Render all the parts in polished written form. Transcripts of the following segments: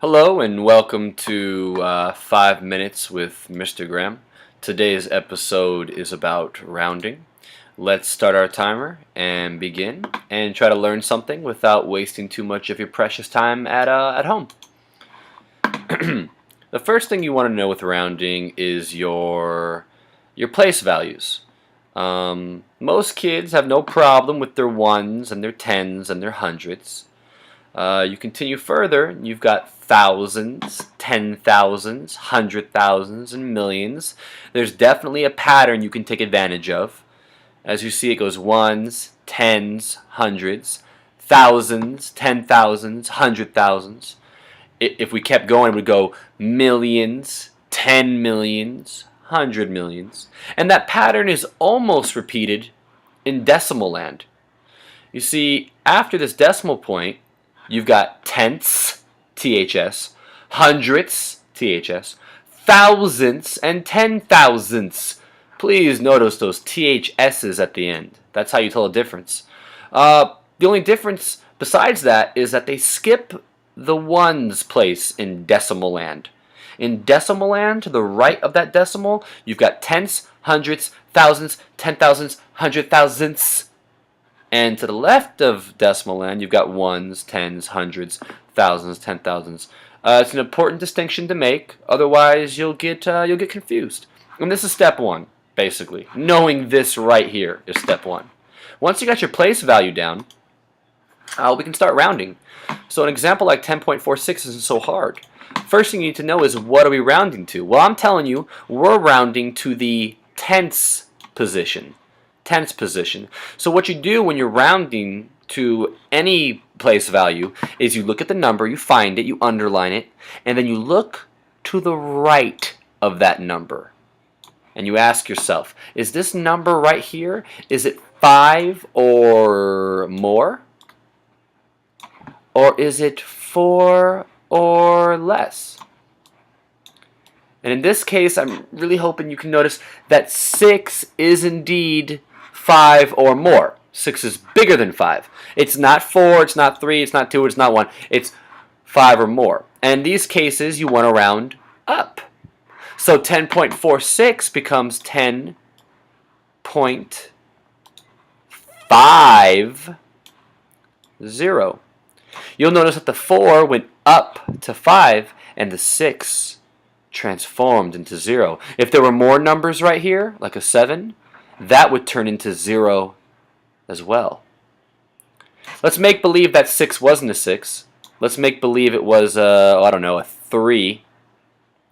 Hello and welcome to 5 Minutes with Mr. Graham. Today's episode is about rounding. Let's start our timer and begin and try to learn something without wasting too much of your precious time at home. The first thing you want to know with rounding is your place values. Most kids have no problem with their ones and their tens and their hundreds. You continue further, you've got thousands, 10,000s, 100,000s, and millions. There's definitely a pattern you can take advantage of. As you see, it goes ones, tens, hundreds, thousands, 10,000s, 100,000s. If we kept going, it would go millions, 10 millions, 100 millions. And that pattern is almost repeated in decimal land. You see, after this decimal point, you've got tenths, THS, hundredths, THS, thousandths, and 10,000ths. Please notice those THS's at the end. That's how you tell a difference. The only difference besides that is that they skip the ones place in decimal land. In decimal land, to the right of that decimal, you've got tenths, hundredths, thousands, 10,000s, 100,000ths. And to the left of decimal land, you've got ones, tens, hundreds, thousands, 10,000s. It's an important distinction to make, otherwise you'll get confused. And this is step one, basically. Knowing this right here is step one. Once you got your place value down, we can start rounding. So an example like 10.46 isn't so hard. First thing you need to know is, what are we rounding to? Well, I'm telling you, we're rounding to the tenths position. Tenths position. So what you do when you're rounding to any place value is you look at the number, you find it, you underline it, and then you look to the right of that number. And you ask yourself, is this number right here, is it 5 or more? Or is it 4 or less? And in this case, I'm really hoping you can notice that 6 is indeed 5 or more. 6 is bigger than 5. It's not 4, it's not 3, it's not 2, it's not 1. It's 5 or more. And in these cases, you want to round up. So 10.46 becomes 10.50. You'll notice that the 4 went up to 5 and the 6 transformed into 0. If there were more numbers right here, like a 7, that would turn into 0 as well. Let's make believe that 6 wasn't a 6. Let's make believe it was, I don't know, a 3.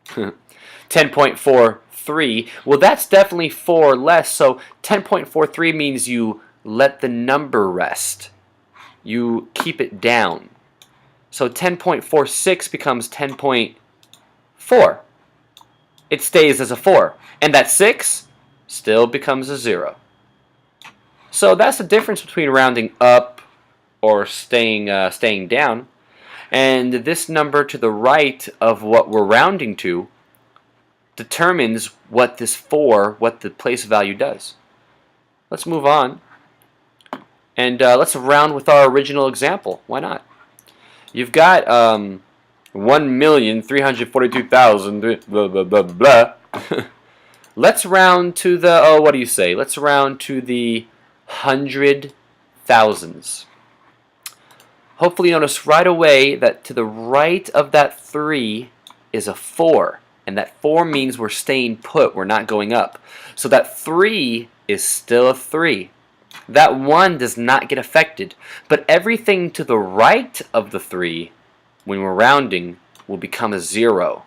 10.43. Well, that's definitely 4 less, so 10.43 means you let the number rest. You keep it down. So 10.46 becomes 10.4. It stays as a 4. And that 6 still becomes a 0. So that's the difference between rounding up or staying down. And this number to the right of what we're rounding to determines what this 4, what the place value does. Let's move on. And let's round with our original example. Why not? You've got 1,342,000 blah blah blah blah. Let's round to the, what do you say? Let's round to the 100,000s. Hopefully you notice right away that to the right of that 3 is a 4. And that 4 means we're staying put, we're not going up. So that 3 is still a 3. That 1 does not get affected. But everything to the right of the 3, when we're rounding, will become a 0.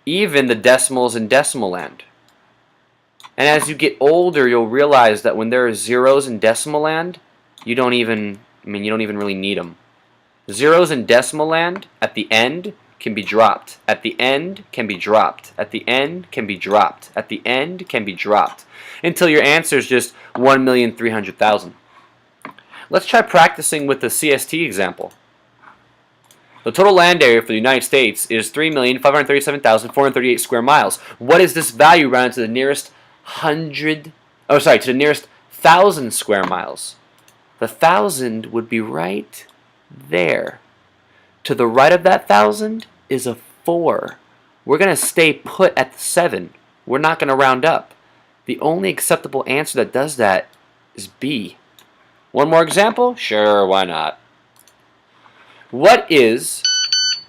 Even the decimals in decimal land. And as you get older, you'll realize that when there are zeros in decimal land, you don't even really need them. Zeros in decimal land at the end can be dropped. At the end can be dropped. At the end can be dropped. At the end can be dropped. Until your answer is just 1,300,000. Let's try practicing with the CST example. The total land area for the United States is 3,537,438 square miles. What is this value rounded to the nearest to the nearest 1,000 square miles? The 1,000 would be right there. To the right of that 1,000 is a 4. We're going to stay put at the 7. We're not going to round up. The only acceptable answer that does that is B. One more example? Sure, why not? What is...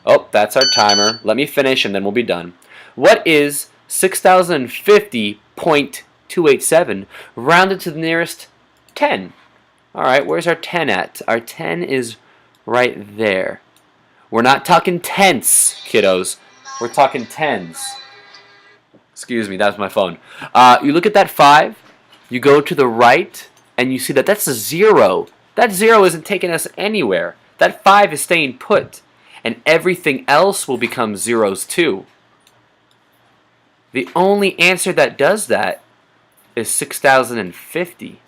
Oh, that's our timer. Let me finish and then we'll be done. What is 6,050.287 rounded to the nearest 10? Alright, where's our 10 at? Our 10 is right there. We're not talking tenths, kiddos. We're talking tens. Excuse me, that was my phone. You look at that 5, you go to the right, and you see that that's a 0. That 0 isn't taking us anywhere. That 5 is staying put. And everything else will become zeros too. The only answer that does that is 6,050.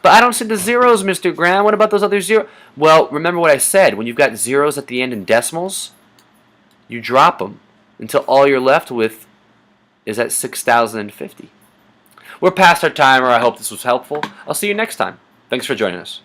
But I don't see the zeros, Mr. Graham. What about those other zeros? Well, remember what I said. When you've got zeros at the end in decimals, you drop them until all you're left with is at 6,050. We're past our timer. I hope this was helpful. I'll see you next time. Thanks for joining us.